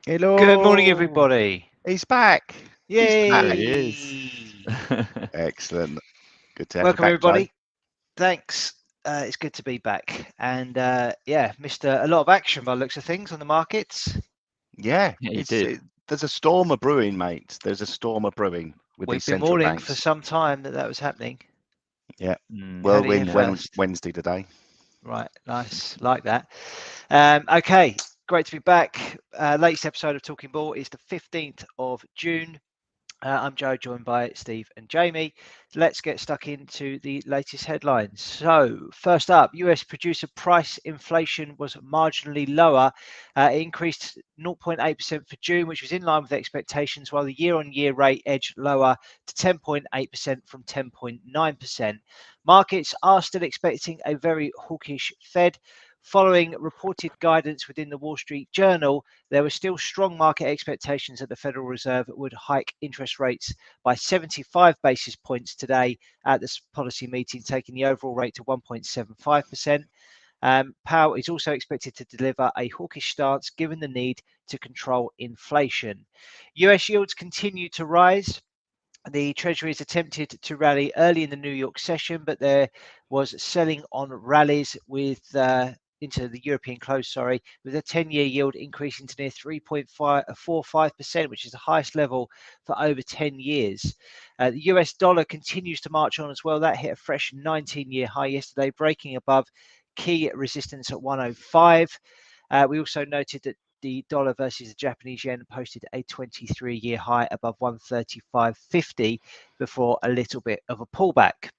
Good morning, Hello. everybody. He's back. He's There back. he is. Yay! Excellent. Good to have you Welcome, back, Joe. everybody. Thanks. It's good to be back. And yeah, missed a lot of action by the looks of things on the markets. Yeah, Yeah, you did. there's a storm of brewing, mate. There's a storm of brewing with We've these been central warning for banks. some time that was happening. Yeah. You heard it here Whirlwind Yeah. first. Wednesday today. Right, nice, like that. Okay, great to be back. Latest episode of Talking Ball is the 15th of June. I'm Joe, joined by Steve and Jamie. Let's get stuck into the latest headlines. So, first up, US producer price inflation was marginally lower. It increased 0.8% for June, which was in line with expectations, while the year on year rate edged lower to 10.8% from 10.9%. Markets are still expecting a very hawkish Fed. Following reported guidance within the Wall Street Journal, there were still strong market expectations that the Federal Reserve would hike interest rates by 75 basis points today at this policy meeting, taking the overall rate to 1.75%. Powell is also expected to deliver a hawkish stance given the need to control inflation. US yields continue to rise. The Treasury has attempted to rally early in the New York session, but there was selling on rallies with into the European close, with a 10-year yield increasing to near 3.45%, which is the highest level for over 10 years. The US dollar continues to march on as well. That hit a fresh 19-year high yesterday, breaking above key resistance at 105. We also noted that the dollar versus the Japanese yen posted a 23-year high above 135.50 before a little bit of a pullback.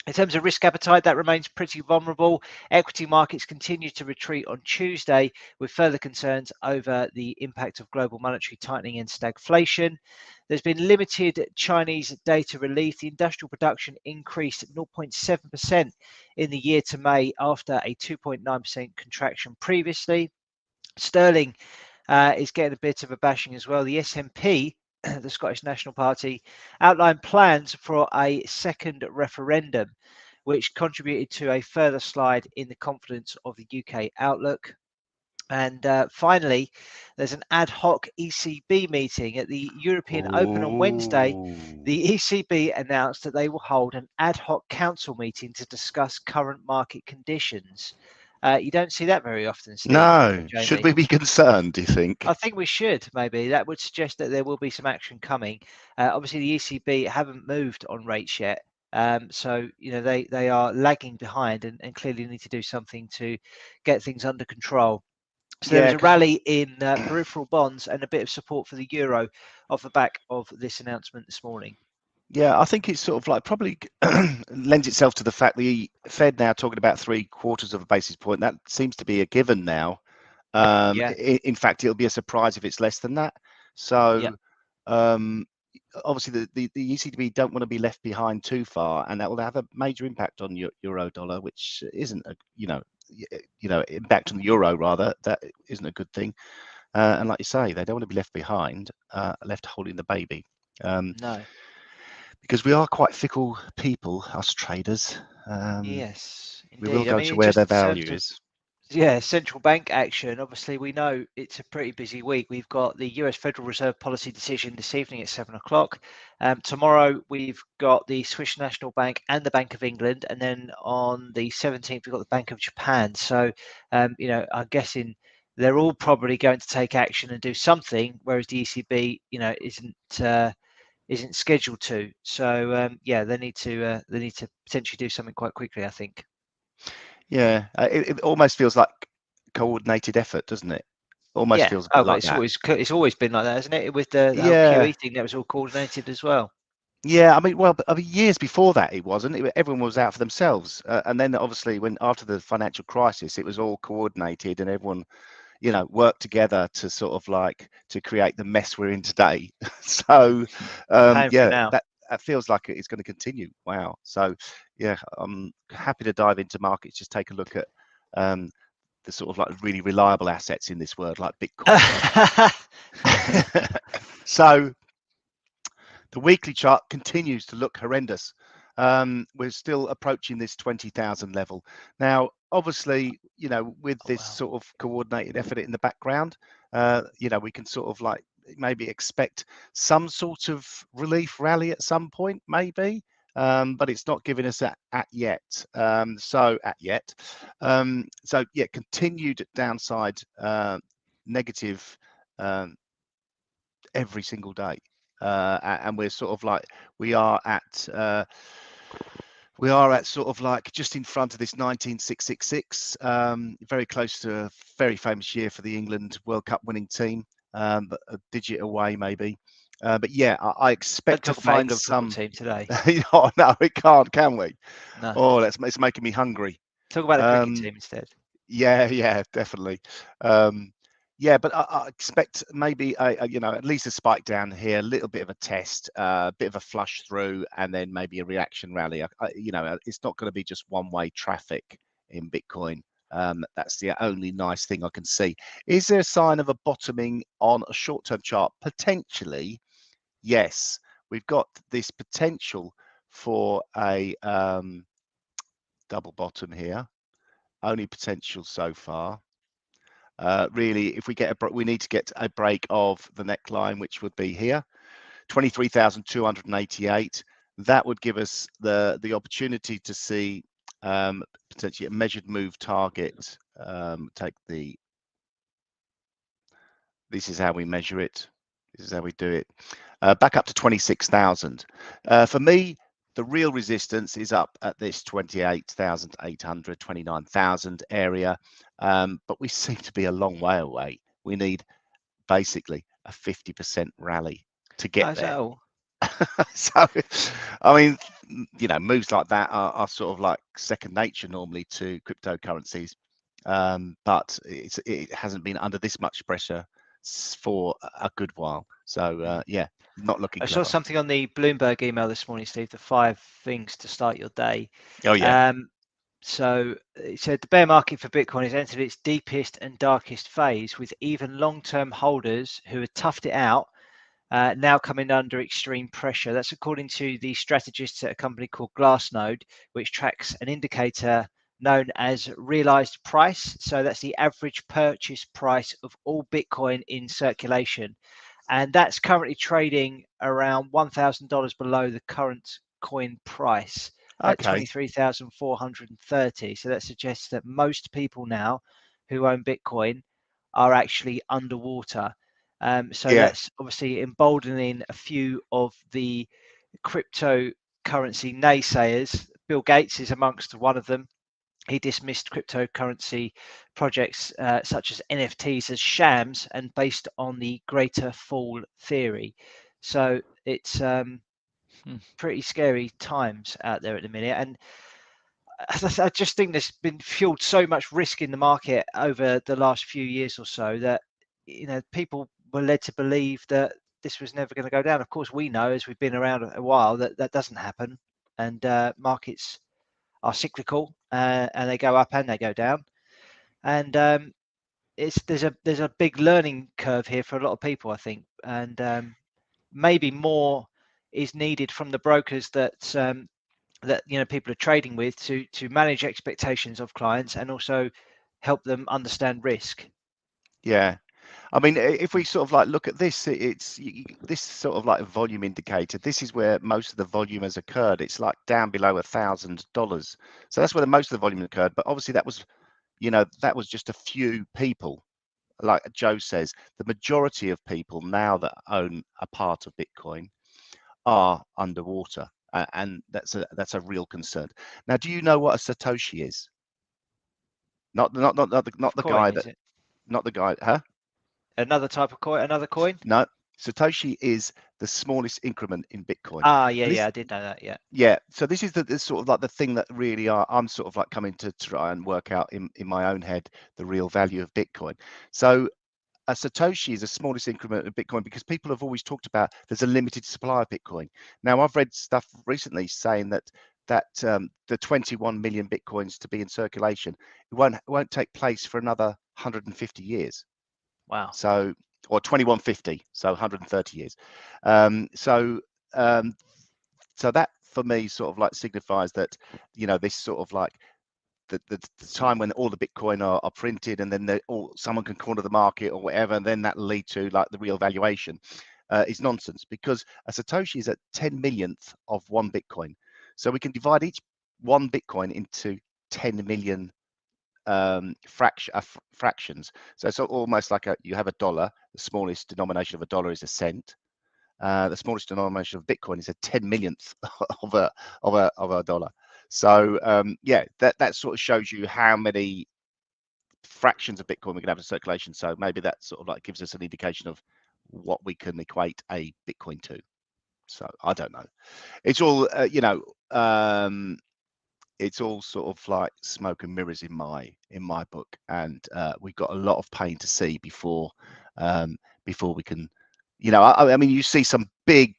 In terms of risk appetite, that remains pretty vulnerable. Equity markets continue to retreat on Tuesday with further concerns over the impact of global monetary tightening and stagflation. There's been limited Chinese data released. The industrial production increased 0.7% in the year to May after a 2.9% contraction previously. Sterling is getting a bit of a bashing as well. The SNP, the Scottish National Party, outlined plans for a second referendum, which contributed to a further slide in the confidence of the UK outlook. And finally, there's an ad hoc ECB meeting at the European Open on Wednesday. Ooh. The ECB announced that they will hold an ad hoc council meeting to discuss current market conditions. You don't see that very often, Steve or No. Should Jamie. we be concerned, do you think? I think we should maybe. That would suggest that there will be some action coming. Obviously, the ECB haven't moved on rates yet, so they are lagging behind and clearly need to do something to get things under control. So there was Yeah, a because rally in peripheral bonds and a bit of support for the euro off the back of this announcement this morning. yeah, I think it's sort of like probably lends itself to the fact the Fed now talking about 3/4 of a basis point. That seems to be a given now. Yeah, In fact, it'll be a surprise if it's less than that. yeah, So um, obviously the ECB don't want to be left behind too far, and that will have a major impact on your euro dollar, which isn't a impact on the euro rather. That isn't a good thing. And like you say, they don't want to be left behind, left holding the baby. no, Because we are quite fickle people, us traders. yes, We will indeed. I go mean, to in where just their in terms value of is. central bank action. Obviously, we know it's a pretty busy week. We've got the US Federal Reserve policy decision this evening at 7 o'clock. Tomorrow, we've got the Swiss National Bank and the Bank of England. And then on the 17th, we've got the Bank of Japan. So, I'm guessing they're all probably going to take action and do something, whereas the ECB, isn't scheduled to. So, yeah, they need to potentially do something quite quickly, I think. Yeah, it almost feels like coordinated effort, doesn't it? Almost Yeah. feels a bit Oh, well, like that. it's always been like that, hasn't it? With the whole Yeah, QE thing, that was all coordinated as well. yeah. I mean, years before that, it wasn't. Everyone was out for themselves, and then obviously, when after the financial crisis, it was all coordinated, and everyone, worked together to sort of like to create the mess we're in today. So, We're paying for it yeah, now. that feels like it's going to continue. Wow. So, yeah, I'm happy to dive into markets. Just take a look at um, the sort of like really reliable assets in this world, like Bitcoin. So the weekly chart continues to look horrendous. We're still approaching this 20,000 level. Now, obviously, with Oh, this wow. sort of coordinated effort in the background, we can sort of like maybe expect some sort of relief rally at some point, maybe. But it's not giving us that yet. So yeah, continued downside negative every single day, and we're sort of like we are at sort of like just in front of this 19666, very close to a very famous year for the England World Cup winning team, but a digit away maybe. But yeah, I expect to Don't talk about find England football some. team today. Oh, no, we can't, can we? No. Oh, it's making me hungry. Talk about the cricket Um, team instead. yeah, definitely. Yeah, but I expect maybe at least a spike down here, a little bit of a test, a bit of a flush through, and then maybe a reaction rally. It's not going to be just one-way traffic in Bitcoin. That's the only nice thing I can see. Is there a sign of a bottoming on a short-term chart? Potentially, yes. We've got this potential for a double bottom here. Only potential so far. Really, if we we need to get a break of the neckline, which would be here, 23,288. That would give us the opportunity to see potentially a measured move target. This is how we measure it. This is how we do it. Back up to 26,000. For me, the real resistance is up at this 28,800, 29,000 area, but we seem to be a long way away. We need basically a 50% rally to get How's that there. all? So, I mean, moves like that are sort of like second nature normally to cryptocurrencies, but it hasn't been under this much pressure for a good while. So yeah, not looking I saw clever. something on the Bloomberg email this morning, Steve, the 5 things to start your day. Oh yeah. So it said the bear market for Bitcoin has entered its deepest and darkest phase, with even long-term holders who had toughed it out now coming under extreme pressure. That's according to the strategists at a company called Glassnode, which tracks an indicator known as realized price. So that's the average purchase price of all Bitcoin in circulation. And that's currently trading around $1,000 below the current coin price at Okay. 23,430. So that suggests that most people now who own Bitcoin are actually underwater. So Yeah. that's obviously emboldening a few of the cryptocurrency naysayers. Bill Gates is amongst one of them. He dismissed cryptocurrency projects such as NFTs as shams and based on the greater fall theory. So it's pretty scary times out there at the minute. And I just think there's been fueled so much risk in the market over the last few years or so that people were led to believe that this was never going to go down. Of course, we know as we've been around a while that that doesn't happen, and markets are cyclical and they go up and they go down. And there's a big learning curve here for a lot of people, I think, and maybe more is needed from the brokers that people are trading with to manage expectations of clients and also help them understand risk. Yeah. I mean, if we sort of like look at this, it's this sort of like a volume indicator. This is where most of the volume has occurred. It's like down below $1,000. So that's where the most of the volume occurred. But obviously that was, that was just a few people. Like Joe says, the majority of people now that own a part of Bitcoin are underwater, and that's a real concern. Now, do you know what a Satoshi is? Not the Coin, guy is that, it? not the guy, huh? Another type of coin? Another coin? No, Satoshi is the smallest increment in Bitcoin. Ah, yeah, And yeah, this, I did know that. Yeah. yeah. So this is the sort of like the thing that really I'm sort of like coming to try and work out in my own head the real value of Bitcoin. So a Satoshi is the smallest increment of Bitcoin because people have always talked about there's a limited supply of Bitcoin. Now I've read stuff recently saying that the 21 million Bitcoins to be in circulation, it won't take place for another 150 years. Wow. So, or 2150, so 130 years. Um, so um, so that for me sort of like signifies that this sort of like the time when all the Bitcoin are printed, and then someone can corner the market or whatever, and then that will lead to like the real valuation, is nonsense, because a Satoshi is at 10 millionth of one Bitcoin. So we can divide each one Bitcoin into 10 million fractions. So it's almost like you have a dollar. The smallest denomination of a dollar is a cent. The smallest denomination of Bitcoin is a 10 millionth of a dollar. So yeah, that sort of shows you how many fractions of Bitcoin we can have in circulation. So maybe that sort of like gives us an indication of what we can equate a Bitcoin to. So I don't know. It's all it's all sort of like smoke and mirrors in my book, and we've got a lot of pain to see before we can, I mean, you see some big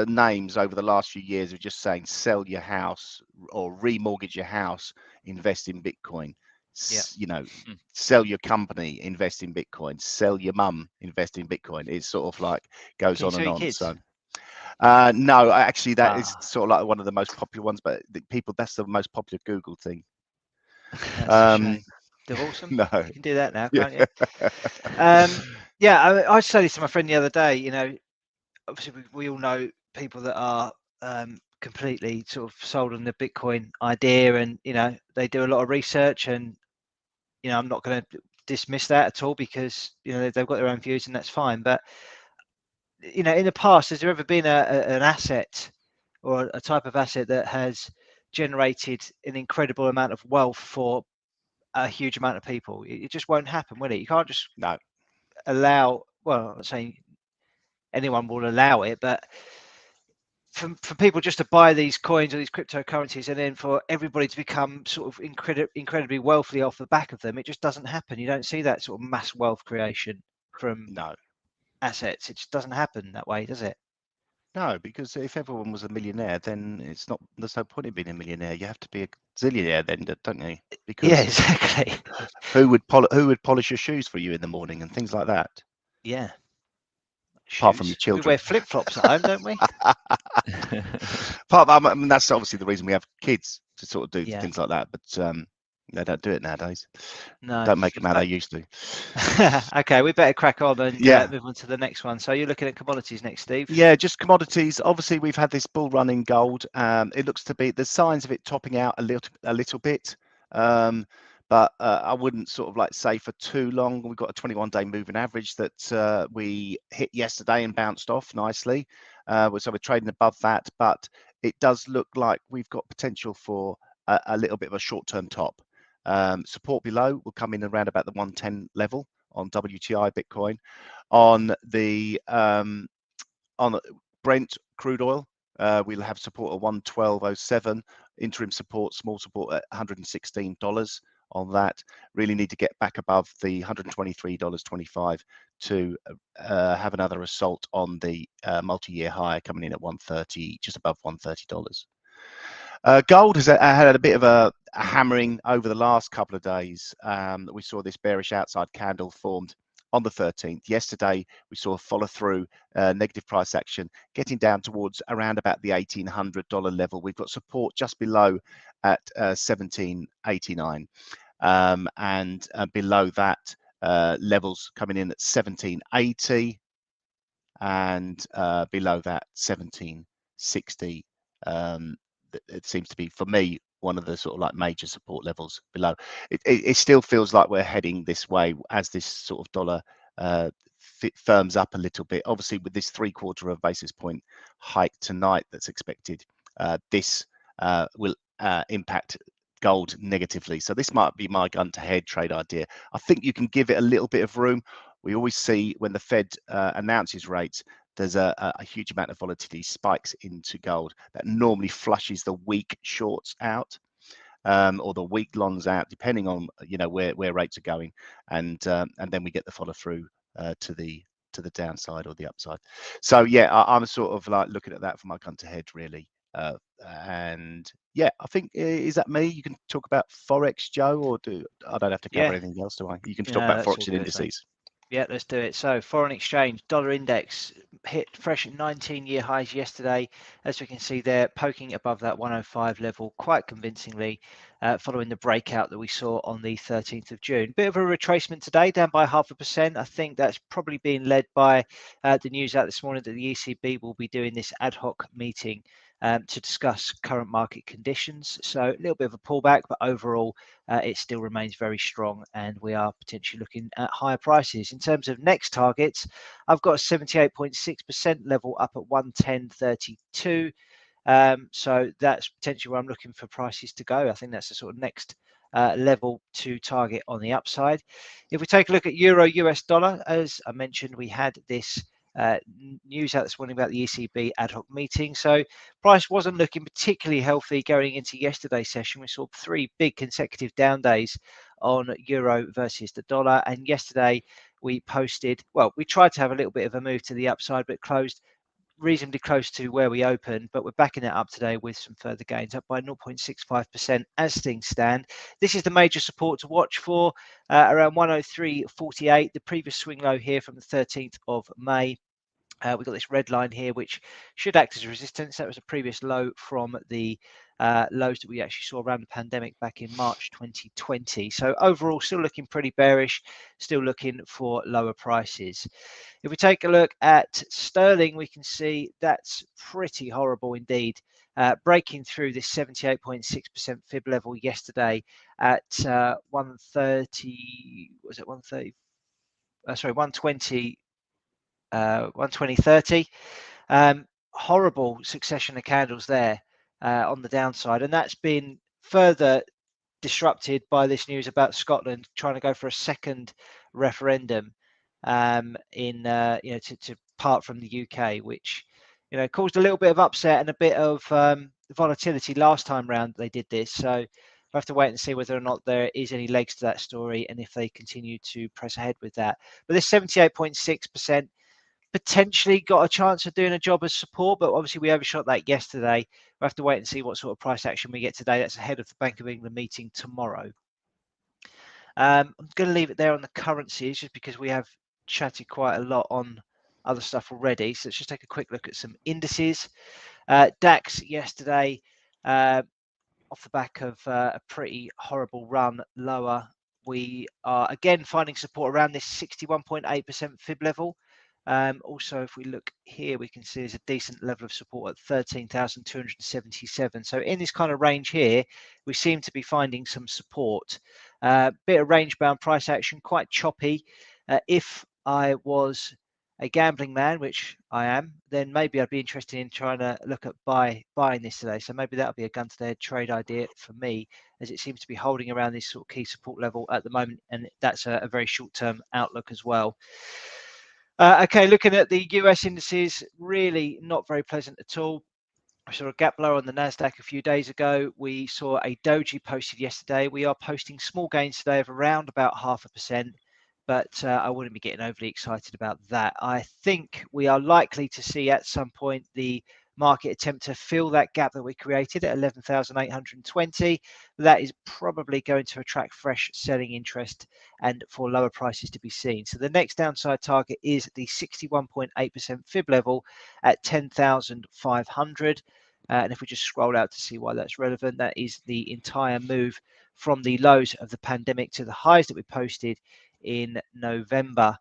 names over the last few years of just saying sell your house or remortgage your house, invest in Bitcoin. Sell your company, invest in Bitcoin. Sell your mum, invest in Bitcoin. It's sort of like goes on and on. Kids? So no, actually, that is sort of like one of the most popular ones, but that's the most popular Google thing. That's a shame. Divorce them? No. You can do that now, can't you? I said this to my friend the other day. Obviously we all know people that are completely sort of sold on the Bitcoin idea, and they do a lot of research, and I'm not going to dismiss that at all, because they've got their own views, and that's fine. But in the past, has there ever been an asset or a type of asset that has generated an incredible amount of wealth for a huge amount of people? It just won't happen, will it? You can't just allow, well, I'm not saying anyone will allow it, but for people just to buy these coins or these cryptocurrencies, and then for everybody to become sort of incredibly wealthy off the back of them, it just doesn't happen. You don't see that sort of mass wealth creation from assets. It just doesn't happen that way, does it? No, because if everyone was a millionaire, then there's no point in being a millionaire. You have to be a zillionaire then, don't you? Because yeah, exactly. who would polish your shoes for you in the morning and things like that? Yeah. Apart from your children. We wear flip-flops at home, don't we? I mean, that's obviously the reason we have kids, to sort of do things like that, but they don't do it nowadays. No, don't make them how they used to. Okay, we better crack on and move on to the next one. So you're looking at commodities next, Steve? Yeah, just commodities. Obviously, we've had this bull run in gold. It looks to be the signs of it topping out a little bit, but I wouldn't sort of like say for too long. We've got a 21-day moving average that we hit yesterday and bounced off nicely. So we're trading above that, but it does look like we've got potential for a little bit of a short-term top. Support below will come in around about the 110 level on WTI Bitcoin. On the Brent crude oil, we'll have support at 112.07, interim support, small support at $116 on that. Really need to get back above the $123.25 to have another assault on the multi-year high, coming in at 130, just above $130. Gold has had a bit of a hammering over the last couple of days. We saw this bearish outside candle formed on the 13th. Yesterday, we saw a follow through negative price action, getting down towards around about the $1,800 level. We've got support just below at 1789, and below that, levels coming in at 1780, and below that 1760. It seems to be, for me, one of the sort of like major support levels below. It still feels like we're heading this way as this sort of dollar firms up a little bit. Obviously, with this 3/4 of a basis point hike tonight that's expected, this will impact gold negatively. So this might be my gun to head trade idea. I think you can give it a little bit of room. We always see when the Fed announces rates, there's a huge amount of volatility spikes into gold that normally flushes the weak shorts out, or the weak longs out, depending on where rates are going, and then we get the follow through to the downside or the upside. So yeah, I'm sort of like looking at that for my gun to head really. And yeah, I think, is that me? You can talk about Forex, Joe, or I don't have to cover anything else, do I? You can talk about Forex and indices. Yeah, let's do it. So foreign exchange, dollar index hit fresh 19-year highs yesterday. As we can see there, poking above that 105 level quite convincingly, following the breakout that we saw on the 13th of June. Bit of a retracement today, down by 0.5%. I think that's probably being led by the news out this morning that the ECB will be doing this ad hoc meeting to discuss current market conditions. So a little bit of a pullback, but overall it still remains very strong, and we are potentially looking at higher prices. In terms of next targets, I've got a 78.6% level up at 110.32. So that's potentially where I'm looking for prices to go. I think that's the sort of next level to target on the upside. If we take a look at euro US dollar, as I mentioned, we had this news out this morning about the ECB ad hoc meeting. So price wasn't looking particularly healthy going into yesterday's session. We saw 3 big consecutive down days on euro versus the dollar. And yesterday we posted, well, we tried to have a little bit of a move to the upside, but closed reasonably close to where we opened, but we're backing it up today with some further gains, up by 0.65% as things stand. This is the major support to watch for, around 103.48, the previous swing low here from the 13th of May. We've got this red line here, which should act as a resistance. That was a previous low from the lows that we actually saw around the pandemic back in March 2020. So overall, still looking pretty bearish, still looking for lower prices. If we take a look at sterling, we can see that's pretty horrible indeed. Breaking through this 78.6% fib level yesterday at 130, was it 130? Sorry, 120. 120.30. Horrible succession of candles there on the downside, and that's been further disrupted by this news about Scotland trying to go for a second referendum to part from the UK, which caused a little bit of upset and a bit of volatility last time round they did this. So we'll have to wait and see whether or not there is any legs to that story and if they continue to press ahead with that. But this 78.6% potentially got a chance of doing a job as support, but obviously we overshot that yesterday. We'll have to wait and see what sort of price action we get today. That's ahead of the Bank of England meeting tomorrow. I'm going to leave it there on the currencies just because we have chatted quite a lot on other stuff already. So let's just take a quick look at some indices. DAX yesterday, off the back of a pretty horrible run lower, we are again finding support around this 61.8% fib level. Also, if we look here, we can see there's a decent level of support at 13,277. So in this kind of range here, we seem to be finding some support. Bit of range bound price action, quite choppy. If I was a gambling man, which I am, then maybe I'd be interested in trying to look at buying this today. So maybe that'll be a gun to the head trade idea for me, as it seems to be holding around this sort of key support level at the moment, and that's a very short-term outlook as well. Okay, looking at the US indices, really not very pleasant at all. We saw a gap lower on the Nasdaq a few days ago. We saw a doji posted yesterday. We are posting small gains today of around about 0.5%, but I wouldn't be getting overly excited about that. I think we are likely to see at some point the market attempt to fill that gap that we created at 11,820. That is probably going to attract fresh selling interest and for lower prices to be seen. So the next downside target is the 61.8% fib level at 10,500. And if we just scroll out to see why that's relevant, that is the entire move from the lows of the pandemic to the highs that we posted in November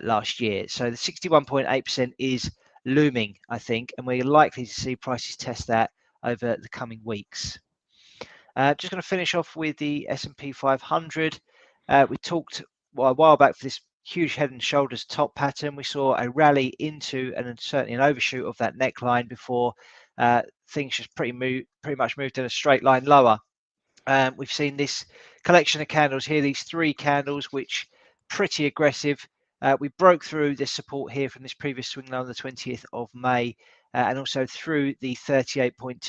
last year. So the 61.8% is looming, I think, and we're likely to see prices test that over the coming weeks. Just going to finish off with the S&P 500. We talked a while back for this huge head and shoulders top pattern. We saw a rally into and certainly an overshoot of that neckline before things just pretty much moved in a straight line lower. We've seen this collection of candles here, these 3 candles, which pretty aggressive. We broke through this support here from this previous swing low on the 20th of May, and also through the 38.2%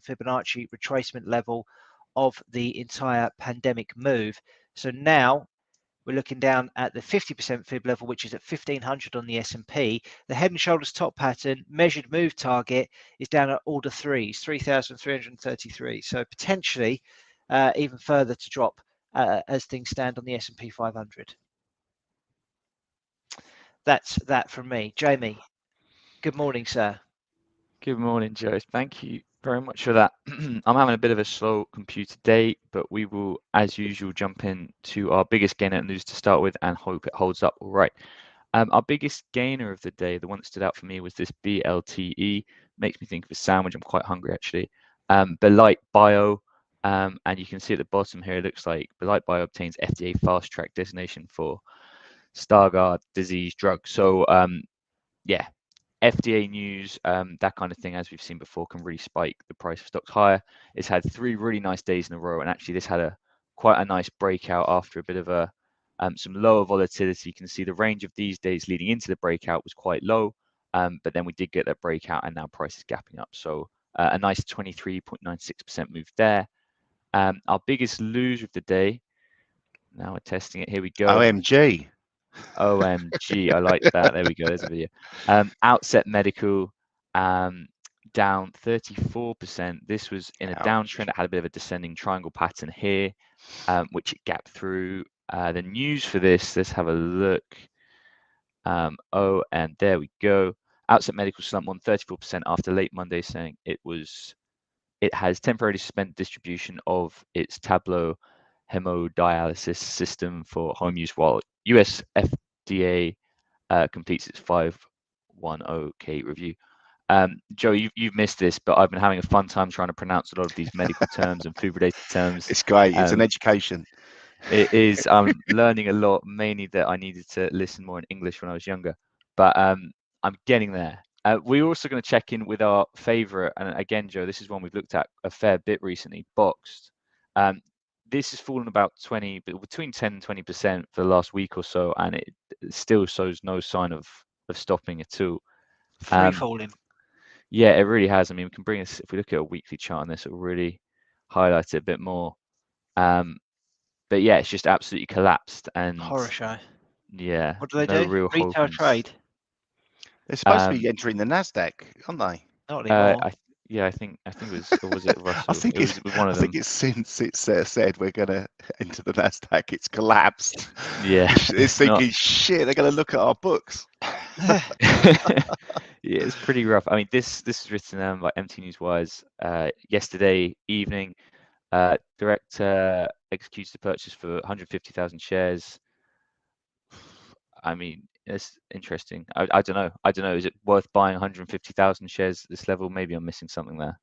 Fibonacci retracement level of the entire pandemic move. So now we're looking down at the 50% fib level, which is at 1500 on the S&P. The head and shoulders top pattern measured move target is down at order 3s, 3,333. So potentially even further to drop as things stand on the S&P 500. That's that from me. Jamie, good morning, sir. Good morning, Joe. Thank you very much for that. I'm having a bit of a slow computer day, but we will, as usual, jump into our biggest gainer news to start with and hope it holds up all right. Our biggest gainer of the day, the one that stood out for me, was this BLTE. Makes me think of a sandwich. I'm quite hungry, actually. Belite Bio, and you can see at the bottom here, it looks like Belite Bio obtains FDA Fast Track designation for Stargardt disease drug. So, yeah, FDA news, that kind of thing, as we've seen before, can really spike the price of stocks higher. It's had 3 really nice days in a row, and actually this had quite a nice breakout after a bit of some lower volatility. You can see the range of these days leading into the breakout was quite low, but then we did get that breakout, and now price is gapping up. So a nice 23.96% move there. Our biggest loser of the day. Now we're testing it. Here we go. OMG. OMG, I like that. There we go. There's a video. Outset Medical down 34%. This was in a downtrend. It had a bit of a descending triangle pattern here, which it gapped through. The news for this, let's have a look. And there we go. Outset Medical slumped on 34% after late Monday, saying it has temporarily suspended distribution of its Tableau hemodialysis system for home use while US FDA completes its 510K review. Joe, you've missed this, but I've been having a fun time trying to pronounce a lot of these medical terms and food-related terms. It's great. It's an education. It is. I'm learning a lot, mainly that I needed to listen more in English when I was younger. But I'm getting there. We're also going to check in with our favorite, and again, Joe, this is one we've looked at a fair bit recently, Boxed. This has fallen about between 10 and 20% for the last week or so, and it still shows no sign of stopping at all. Free falling. Yeah, it really has. I mean, we can bring us, if we look at a weekly chart on this, it will really highlight it a bit more. But yeah, it's just absolutely collapsed, and Horror show. yeah, What do they no do? real Retail hope. trade. They're supposed to be entering the Nasdaq, aren't they? Not anymore. I think it was, or was it Russell? I think it was one of them. I think it's since it's said we're going to enter the Nasdaq, it's collapsed. Yeah, it's thinking, shit, they're going to look at our books. Yeah, it's pretty rough. I mean, this is written by MT Newswires yesterday evening. Director executes the purchase for 150,000 shares. I mean, it's interesting. I don't know. I don't know. Is it worth buying 150,000 shares at this level? Maybe I'm missing something there.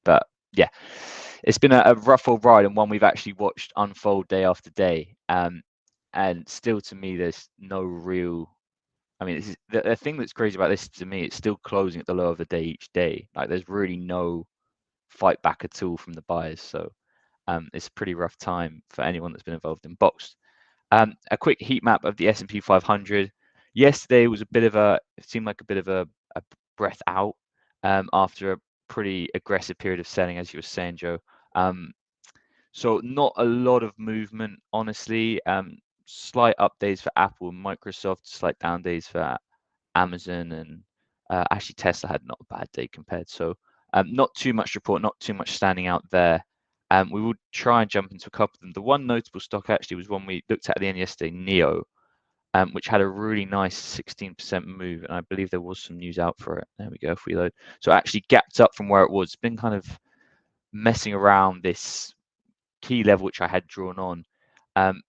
But yeah, it's been a rough old ride, and one we've actually watched unfold day after day. And still, to me, there's no real. I mean, the thing that's crazy about this to me, it's still closing at the low of the day each day. Like, there's really no fight back at all from the buyers. So it's a pretty rough time for anyone that's been involved in Boxed. A quick heat map of the S&P 500. Yesterday was it seemed like a bit of a breath out after a pretty aggressive period of selling, as you were saying, Joe. So not a lot of movement, honestly. Slight up days for Apple and Microsoft, slight down days for Amazon, and actually Tesla had not a bad day compared. So not too much report, not too much standing out there. We will try and jump into a couple of them. The one notable stock actually was one we looked at the end yesterday, NEO, which had a really nice 16% move, and I believe there was some news out for it. There we go, if we load. So it actually gapped up from where it was. It's been kind of messing around this key level, which I had drawn on.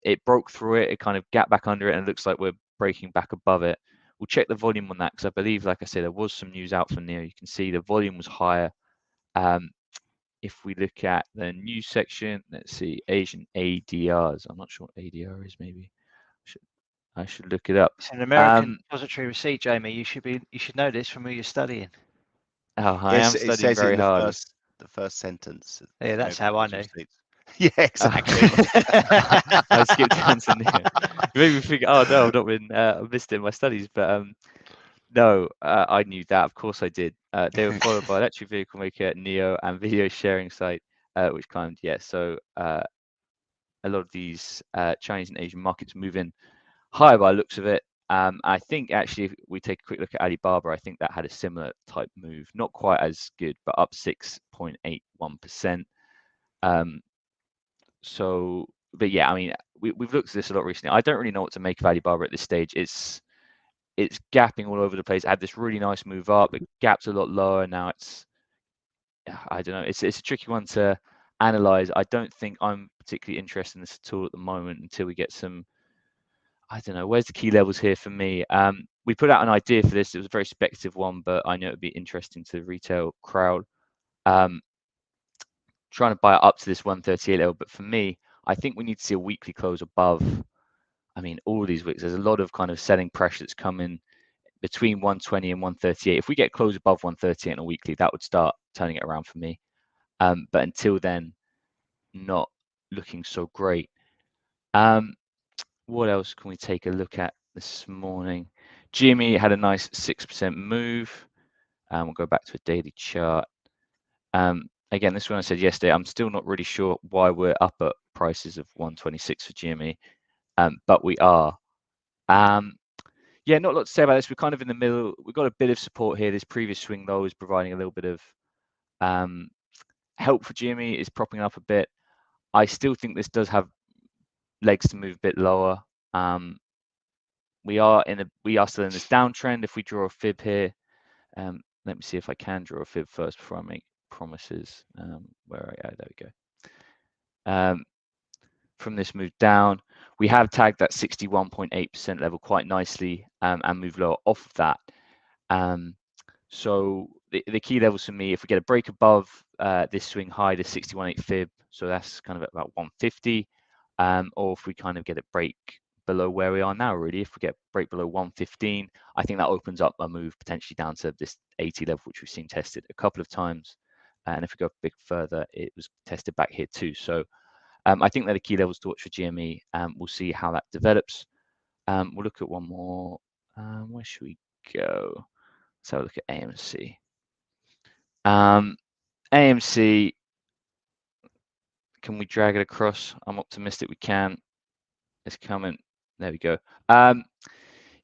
It broke through it, it kind of gapped back under it, and it looks like we're breaking back above it. We'll check the volume on that, because I believe, like I said, there was some news out from NEO. You can see the volume was higher. If we look at the news section, let's see, Asian ADRs. I'm not sure what ADR is. Maybe I should look it up. It's an American depository receipt, Jamie. You should know this from who you're studying. Oh, I am studying it says very in hard. The first sentence. Yeah, that's how I know. Yeah, exactly. I skipped down to NEO. You made me think, oh no, I've not been missed it in my studies, but no, I knew that. Of course I did. They were followed by electric vehicle maker NEO and video sharing site, which climbed. Yeah, so a lot of these Chinese and Asian markets moving higher by the looks of it. I think actually, if we take a quick look at Alibaba, I think that had a similar type move, not quite as good, but up 6.81%. So, but yeah, I mean, we've looked at this a lot recently. I don't really know what to make of Alibaba at this stage. It's it's gapping all over the place. It had this really nice move up. It gapped a lot lower. Now it's, I don't know. It's a tricky one to analyze. I don't think I'm particularly interested in this at all at the moment until we get some, I don't know, where's the key levels here for me? We put out an idea for this. It was a very speculative one, but I know it would be interesting to the retail crowd. Trying to buy it up to this 138 level, but for me, I think we need to see a weekly close above. I mean, all these weeks, there's a lot of kind of selling pressure that's coming between 120 and 138. If we get close above 138 on a weekly, that would start turning it around for me. But until then, not looking so great. What else can we take a look at this morning? GME had a nice 6% move. We'll go back to a daily chart. Again, this one I said yesterday, I'm still not really sure why we're up at prices of 126 for GME, but we are. Yeah, not a lot to say about this. We're kind of in the middle. We've got a bit of support here. This previous swing low is providing a little bit of help for GME, is propping up a bit. I still think this does have legs to move a bit lower. We are still in this downtrend. If we draw a fib here, let me see if I can draw a fib first before I make promises. Where are we? Oh, there we go. From this move down, we have tagged that 61.8% level quite nicely and moved lower off of that. So the key levels for me, if we get a break above this swing high, the 61.8 fib, so that's kind of at about 150, or if we kind of get a break below where we are now, really, if we get break below 115, I think that opens up a move potentially down to this 80 level, which we've seen tested a couple of times. And if we go a bit further, it was tested back here too. So I think they're the key levels to watch for GME. We'll see how that develops. We'll look at one more. Where should we go? Let's have a look at AMC. AMC, can we drag it across? I'm optimistic we can. It's coming. There we go.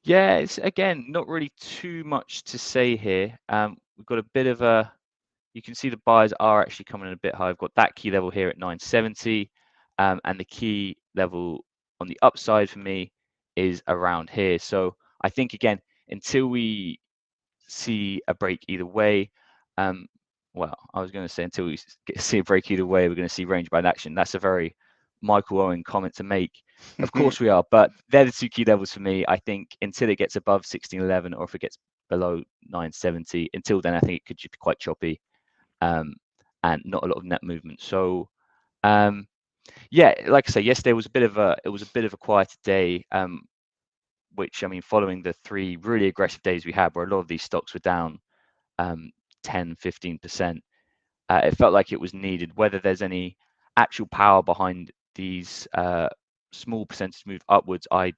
Yeah, it's again not really too much to say here. We've got a bit of a, you can see the buyers are actually coming in a bit high. I've got that key level here at 970, and the key level on the upside for me is around here. So I think again, until we see a break either way, well, I was going to say until we see a break either way, we're going to see range bound action. That's a very Michael Owen comment to make. Of course we are, but they're the two key levels for me. I think until it gets above 1611 or if it gets below 970, until then I think it could just be quite choppy and not a lot of net movement. So yeah, like I say, yesterday was a bit of a quieter day, which, I mean, following the 3 really aggressive days we had where a lot of these stocks were down 10-15%, it felt like it was needed. Whether there's any actual power behind these small percentage move upwards, I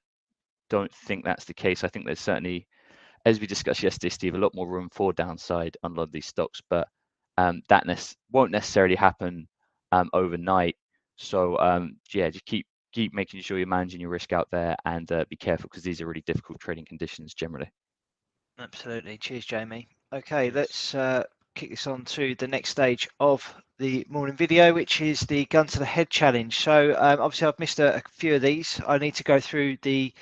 don't think that's the case. I think there's certainly, as we discussed yesterday, Steve, a lot more room for downside on a lot of these stocks, but that won't necessarily happen overnight. So yeah, just keep making sure you're managing your risk out there and be careful, because these are really difficult trading conditions generally. Absolutely. Cheers, Jamie. Okay, let's kick this on to the next stage of the morning video, which is the gun to the head challenge. So obviously I've missed a few of these. I need to go through the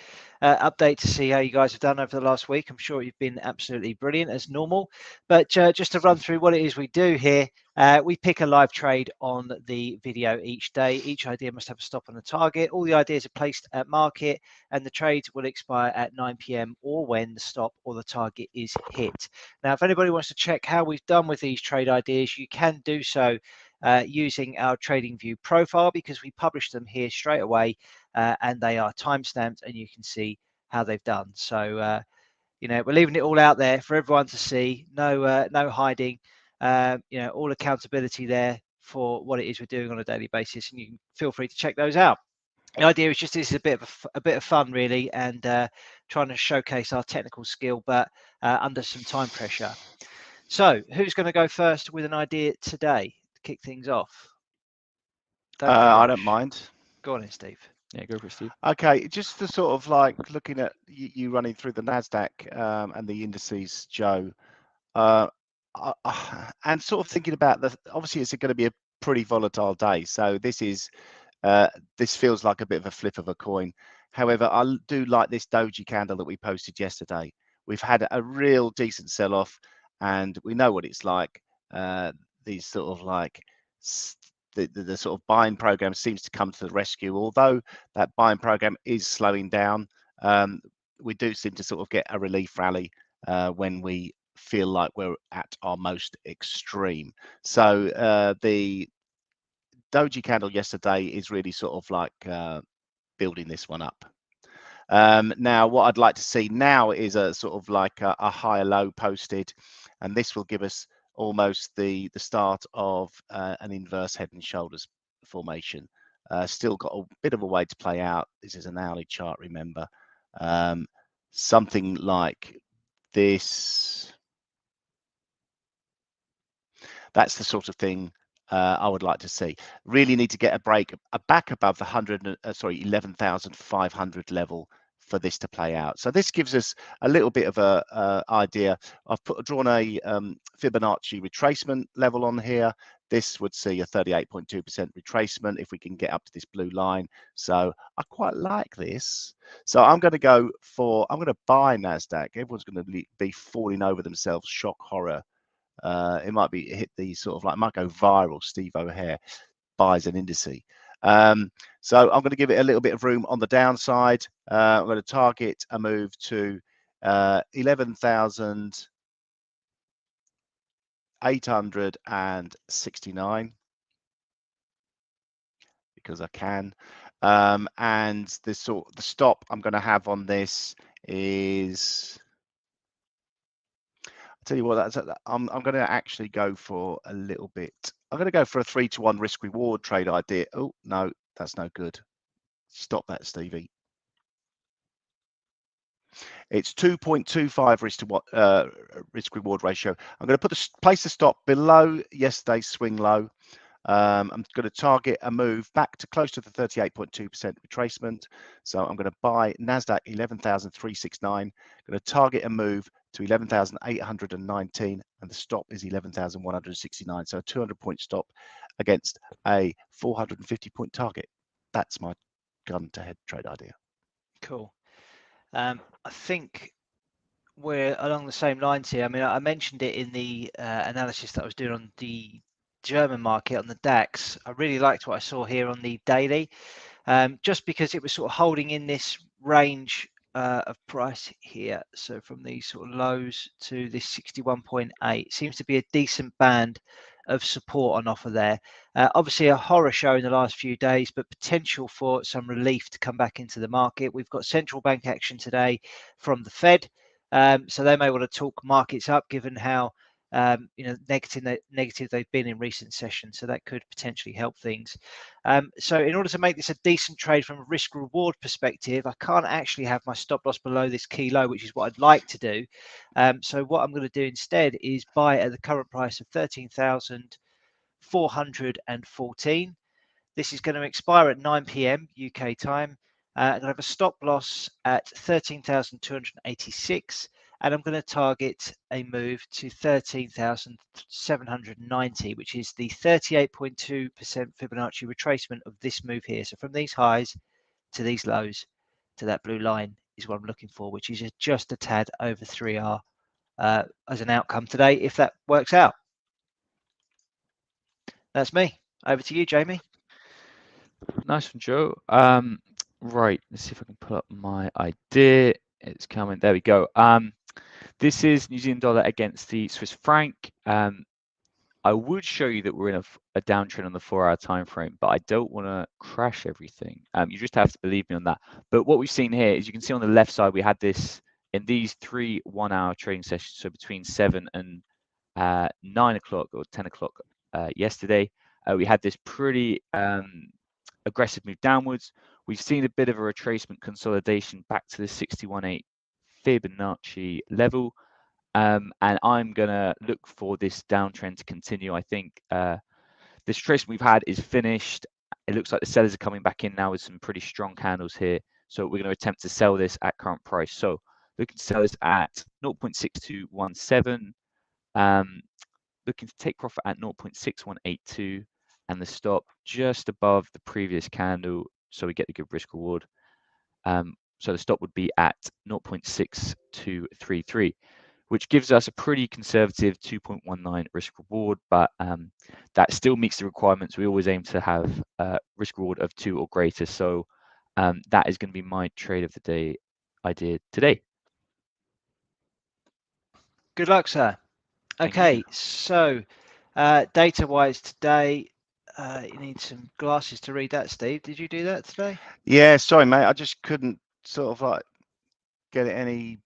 update to see how you guys have done over the last week. I'm sure you've been absolutely brilliant as normal, but just to run through what it is we do here, we pick a live trade on the video each day. Each idea must have a stop on the target. All the ideas are placed at market, and the trade will expire at 9 p.m. or when the stop or the target is hit. Now, if anybody wants to check how we've done with these trade ideas, you can do so using our TradingView profile, because we publish them here straight away, and they are time-stamped, and you can see how they've done. So you know, we're leaving it all out there for everyone to see. No hiding. You know, all accountability there for what it is we're doing on a daily basis, and you can feel free to check those out. The idea is just, this is a bit of fun really, and trying to showcase our technical skill, but under some time pressure. So who's going to go first with an idea today to kick things off? I don't mind. Go on in, Steve. Yeah, go for it, Steve. Okay, just to sort of like looking at you running through the NASDAQ and the indices, Joe, and sort of thinking about obviously it's going to be a pretty volatile day. So this feels like a bit of a flip of a coin. However, I do like this doji candle that we posted yesterday. We've had a real decent sell-off, and we know what it's like. These sort of like the sort of buying program seems to come to the rescue. Although that buying program is slowing down, we do seem to sort of get a relief rally when we feel like we're at our most extreme. So the doji candle yesterday is really sort of like building this one up. Now, what I'd like to see now is a sort of like a higher low posted, and this will give us almost the start of an inverse head and shoulders formation. Still got a bit of a way to play out. This is an hourly chart, remember. Something like this. That's the sort of thing I would like to see. Really need to get a break back above the 11,500 level for this to play out. So this gives us a little bit of a idea. I've drawn a Fibonacci retracement level on here. This would see a 38.2% retracement if we can get up to this blue line. So I quite like this. So I'm going to buy NASDAQ. Everyone's going to be falling over themselves, shock horror. It might be hit the sort of like, might go viral. Steve O'Hare buys an indice. So I'm going to give it a little bit of room on the downside. I'm going to target a move to 11,869 because I can. And the stop I'm going to have on this is, tell you what, I'm going to actually go for a little bit. I'm going to go for a 3-to-1 risk reward trade idea. Oh no, that's no good. Stop that, Stevie. It's 2.25 risk reward ratio. I'm going to place the stop below yesterday's swing low. I'm going to target a move back to close to the 38.2% retracement. So I'm going to buy NASDAQ 11,369. I'm going to target a move to 11,819, and the stop is 11,169. So a 200-point stop against a 450-point target. That's my gun to head trade idea. Cool. I think we're along the same lines here. I mean, I mentioned it in the analysis that I was doing on the German market on the DAX. I really liked what I saw here on the daily, just because it was sort of holding in this range of price here. So from these sort of lows to this 61.8 seems to be a decent band of support on offer there. Obviously a horror show in the last few days, but potential for some relief to come back into the market. We've got central bank action today from the Fed. So they may want to talk markets up given how negative they've been in recent sessions. So that could potentially help things. So in order to make this a decent trade from a risk reward perspective, I can't actually have my stop loss below this key low, which is what I'd like to do. So what I'm going to do instead is buy at the current price of 13,414. This is going to expire at 9 p.m. UK time. I'm going to have a stop loss at 13,286, and I'm going to target a move to 13,790, which is the 38.2% Fibonacci retracement of this move here. So from these highs to these lows to that blue line is what I'm looking for, which is just a tad over 3R as an outcome today, if that works out. That's me. Over to you, Jamie. Nice one, Joe. Right, let's see if I can pull up my idea. It's coming. There we go. This is New Zealand dollar against the Swiss franc. I would show you that we're in a downtrend on the 4-hour time frame, but I don't want to crash everything. You just have to believe me on that. But what we've seen here is you can see on the left side, we had this in these 3 1-hour trading sessions. So between 7 and 9 o'clock or 10 o'clock yesterday, we had this pretty aggressive move downwards. We've seen a bit of a retracement consolidation back to the 61.8 Fibonacci level. And I'm going to look for this downtrend to continue. I think this retracement we've had is finished. It looks like the sellers are coming back in now with some pretty strong candles here. So we're going to attempt to sell this at current price. So looking to sell this at 0.6217. Looking to take profit at 0.6182 and the stop just above the previous candle, so we get the good risk reward. So the stop would be at 0.6233, which gives us a pretty conservative 2.19 risk reward, but that still meets the requirements. We always aim to have risk reward of 2 or greater. So that is going to be my trade of the day I did today. Good luck, sir. Thank Okay, you. so data-wise today, you need some glasses to read that, Steve. Did you do that today? Yeah, sorry, mate. I just couldn't sort of like get it any.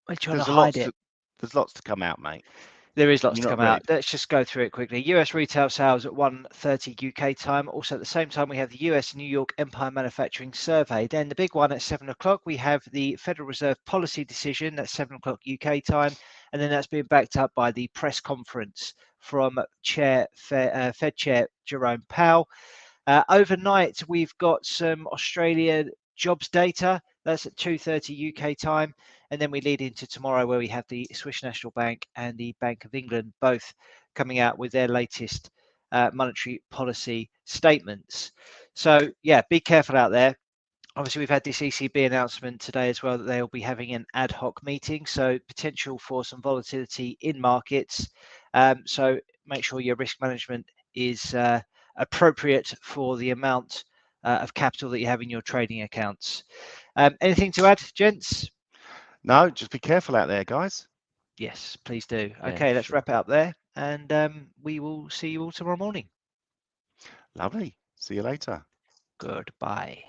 We're trying to There's hide it. There's lots to come out, mate. There is lots You're to not come ready. out. Let's just go through it quickly. US retail sales at 1:30 UK time. Also at the same time, we have the US New York Empire Manufacturing Survey. Then the big one at 7 o'clock, we have the Federal Reserve policy decision at 7 o'clock UK time. And then that's being backed up by the press conference from Fed Chair Jerome Powell. Overnight, we've got some Australian jobs data. That's at 2:30 UK time. And then we lead into tomorrow where we have the Swiss National Bank and the Bank of England both coming out with their latest monetary policy statements. So, yeah, be careful out there. Obviously, we've had this ECB announcement today as well that they'll be having an ad hoc meeting. So, potential for some volatility in markets. So, make sure your risk management is appropriate for the amount of capital that you have in your trading accounts. Anything to add, gents? No, just be careful out there, guys. Yes, please do. Yeah, Okay, let's sure. wrap it up there, and we will see you all tomorrow morning. Lovely. See you later. Goodbye.